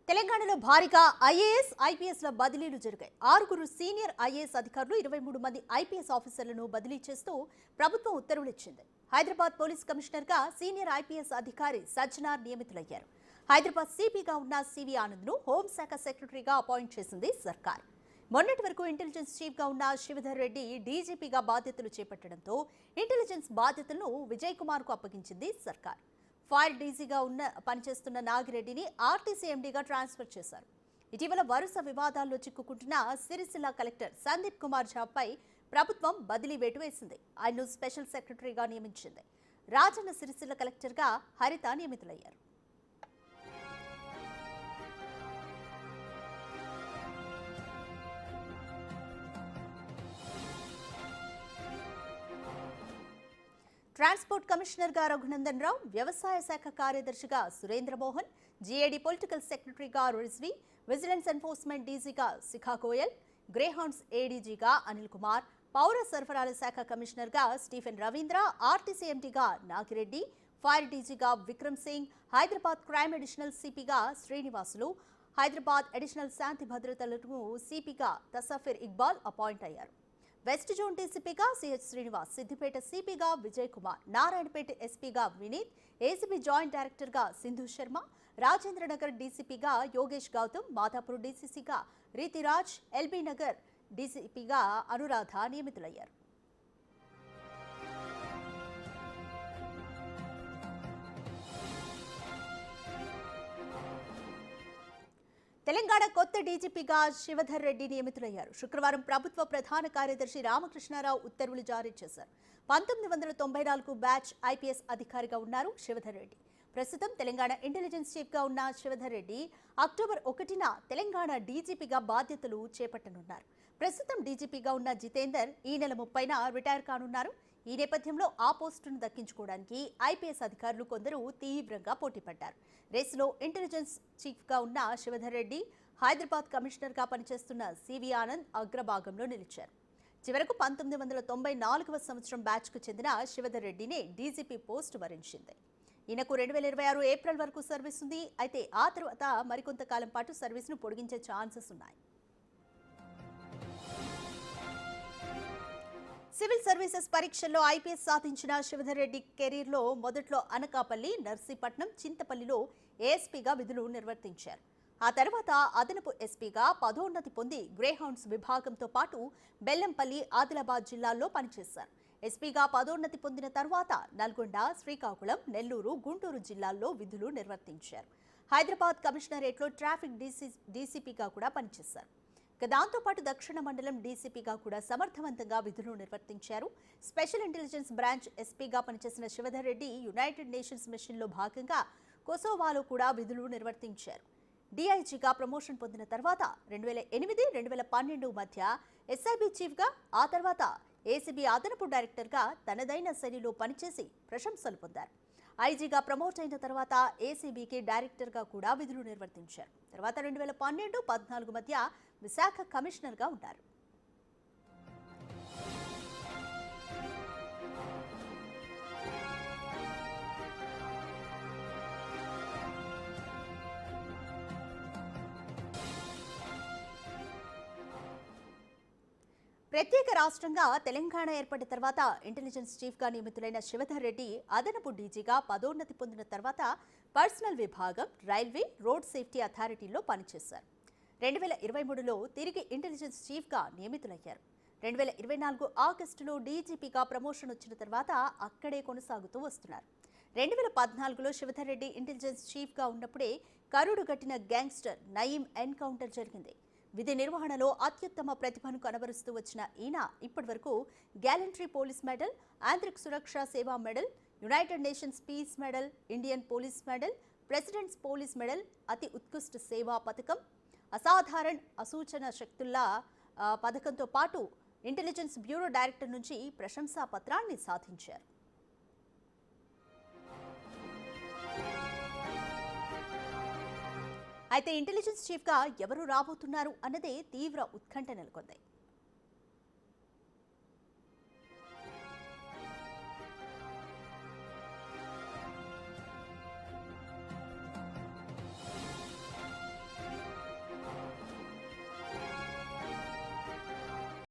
తెలంగాణలో భారీగా ఐఏఎస్ ఐపీఎస్ల బదిలీలు జరిగాయి. 6 సీనియర్ ఐఏఎస్ అధికారులు 23 మంది ఐపీఎస్ ఆఫీసర్లను బదిలీ చేస్తూ ప్రభుత్వం ఉత్తర్వులు ఇచ్చింది. హైదరాబాద్ పోలీస్ కమిషనర్గా సీనియర్ ఐపీఎస్ అధికారి సజ్జనార్ నియమితులయ్యారు. హైదరాబాద్ సిపిగా ఉన్న సివి ఆనంద్ను హోంశాఖ సెక్రటరీగా అపాయింట్ చేసింది సర్కార్. మొన్నటి వరకు ఇంటెలిజెన్స్ చీఫ్గా ఉన్న శివధర్ రెడ్డి డీజీపీగా బాధ్యతలు చేపట్టడంతో ఇంటెలిజెన్స్ బాధ్యతలను విజయ్ కుమార్కు అప్పగించింది సర్కార్. ఫైర్ డీజీగా పనిచేస్తున్న నాగిరెడ్డిని ఆర్టీసీ ఎండీగా ట్రాన్స్ఫర్ చేశారు. ఇటీవల వరుస వివాదాల్లో చిక్కుకుంటున్న సిరిసిల్ల కలెక్టర్ సందీప్ కుమార్ ఝాపై ప్రభుత్వం బదిలీ వేటు వేసింది. ఆయన్ను స్పెషల్ సెక్రటరీగా నియమించింది. రాజన్న సిరిసిల్ల కలెక్టర్గా హరిత నియమితులయ్యారు. ట్రాన్స్పోర్ట్ కమిషనర్గా రఘునందన్ రావు, వ్యవసాయ శాఖ కార్యదర్శిగా సురేంద్ర మోహన్, జీఏడీ పొలిటికల్ సెక్రటరీగా రిజ్వీ, విజిలెన్స్ ఎన్ఫోర్స్మెంట్ డీజీగా శిఖా గోయల్, గ్రేహౌండ్స్ ఏడీజీగా అనిల్ కుమార్, పౌర సరఫరాల శాఖ కమిషనర్గా స్టీఫెన్ రవీంద్ర, ఆర్టీసీ ఎండీగా నాగిరెడ్డి, ఫైర్ డీజీగా విక్రమ్ సింగ్, హైదరాబాద్ క్రైమ్ అడిషనల్ సిపిగా శ్రీనివాసులు, హైదరాబాద్ అడిషనల్ శాంతి భద్రతలకు సిపిగా తసఫిర్ ఇక్బాల్ అపాయింట్ అయ్యారు. వెస్ట్ జోన్ డీసీపీగా సిహెచ్ శ్రీనివాస్, సిద్దిపేట సిపిగా విజయ్ కుమార్, నారాయణపేట ఎస్పీగా వినీత్, ఏసీబీ జాయింట్ డైరెక్టర్గా సింధు శర్మ, రాజేంద్రనగర్ డీసీపీగా యోగేష్ గౌతమ్, మాదాపూర్ డీసీసీగా రీతిరాజ్, ఎల్బీ నగర్ డీసీపీగా అనురాధ నియమితులయ్యారు. తెలంగాణ కొత్త డీజీపీగా శివధర్ రెడ్డి నియమితులయ్యారు. శుక్రవారం ప్రభుత్వ ప్రధాన కార్యదర్శి రామకృష్ణారావు ఉత్తర్వులు జారీ చేశారు. 1994 బ్యాచ్ ఐపీఎస్ అధికారిగా ఉన్నారు శివధర్ రెడ్డి. ప్రస్తుతం తెలంగాణ ఇంటెలిజెన్స్ చీఫ్గా ఉన్న శివధర్ రెడ్డి అక్టోబర్ 1న తెలంగాణ డీజీపీగా బాధ్యతలు చేపట్టనున్నారు. ప్రస్తుతం డీజీపీగా ఉన్న జితేందర్ ఈ నెల 30న రిటైర్ కానున్నారు. ఈ నేపథ్యంలో ఆ పోస్టును దక్కించుకోవడానికి ఐపీఎస్ అధికారులు కొందరు తీవ్రంగా పోటీపడ్డారు. రేసులో ఇంటెలిజెన్స్ చీఫ్గా ఉన్న శివధర్ రెడ్డి, హైదరాబాద్ కమిషనర్గా పనిచేస్తున్న సివి ఆనంద్ అగ్రభాగంలో నిలిచారు. చివరకు 1994వ సంవత్సరం బ్యాచ్కు చెందిన శివధర్ రెడ్డినే డీజీపీ పోస్టు వరించింది. ఈయనకు 2026 ఏప్రిల్ వరకు సర్వీస్ ఉంది. అయితే ఆ తర్వాత మరికొంతకాలం పాటు సర్వీస్ను పొడిగించే ఛాన్సెస్ ఉన్నాయి. సివిల్ సర్వీసెస్ పరీక్షల్లో ఐపీఎస్ సాధించిన శివధర్ రెడ్డి కెరీర్లో మొదట్లో అనకాపల్లి, నర్సీపట్నం, చింతపల్లిలో ఏఎస్పీగా విధులు నిర్వర్తించారు. ఆ తర్వాత అదనపు ఎస్పీగా పదోన్నతి పొంది గ్రేహౌండ్స్ విభాగంతో పాటు బెల్లంపల్లి, ఆదిలాబాద్ జిల్లాల్లో పనిచేశారు. ఎస్పీగా పదోన్నతి పొందిన తర్వాత నల్గొండ, శ్రీకాకుళం, నెల్లూరు, గుంటూరు జిల్లాల్లో విధులు నిర్వర్తించారు. హైదరాబాద్ కమిషనరేట్లో ట్రాఫిక్ డీసీపీగా కూడా పనిచేశారు. దాంతోపాటు దక్షిణ మండలం డీసీపీగా కూడా సమర్థవంతంగా విధులు నిర్వర్తించారు. స్పెషల్ ఇంటెలిజెన్స్ బ్రాంచ్ ఎస్పీగా పనిచేసిన శివధర్ రెడ్డి యునైటెడ్ నేషన్స్ మిషన్లో భాగంగా కొసోవాలో కూడా విధులు నిర్వర్తించారు. డీఐజీగా ప్రమోషన్ పొందిన తర్వాత 2008-2012 మధ్య ఎస్ఐబీ చీఫ్గా, ఆ తర్వాత ఏసీబీ అదనపు డైరెక్టర్గా తనదైన శైలిలో పనిచేసి ప్రశంసలు పొందారు. ఐజీగా ప్రమోట్ అయిన తర్వాత ఏసీబీకి డైరెక్టర్గా కూడా విధులు నిర్వర్తించారు. తర్వాత 2012-14 మధ్య విశాఖ కమిషనర్గా ఉన్నారు. ప్రత్యేక రాష్ట్రంగా తెలంగాణ ఏర్పడిన తర్వాత ఇంటెలిజెన్స్ చీఫ్గా నియమితులైన శివధర్ రెడ్డి అదనపు డీజీగా పదోన్నతి పొందిన తర్వాత పర్సనల్ విభాగం, రైల్వే, రోడ్ సేఫ్టీ అథారిటీలో పనిచేశారు. 2023లో తిరిగి ఇంటెలిజెన్స్ చీఫ్గా నియమితులయ్యారు. 2024 ఆగస్టులో డీజీపీగా ప్రమోషన్ వచ్చిన తర్వాత అక్కడే కొనసాగుతూ వస్తున్నారు. 2014లో శివధర్ రెడ్డి ఇంటెలిజెన్స్ చీఫ్గా ఉన్నప్పుడే కరుడుగట్టిన గ్యాంగ్స్టర్ నయీం ఎన్కౌంటర్ జరిగింది. విధి నిర్వహణలో అత్యుత్తమ ప్రతిభను కనబరుస్తూ వచ్చిన ఈయన ఇప్పటివరకు గ్యాలంటరీ పోలీస్ మెడల్, ఆంతరిక సురక్ష సేవా medal, United nations piece medal, Indian police medal, presidents police medal, అతి ఉత్కృష్ట సేవా పథకం, అసాధారణ అసూచన శక్తుల్లా పథకంతో పాటు ఇంటెలిజెన్స్ బ్యూరో డైరెక్టర్ నుంచి ప్రశంసా పత్రాన్ని సాధించారు. అయితే ఇంటెలిజెన్స్ చీఫ్గా ఎవరు రాబోతున్నారు అన్నదే తీవ్ర ఉత్కంఠ నెలకొంది.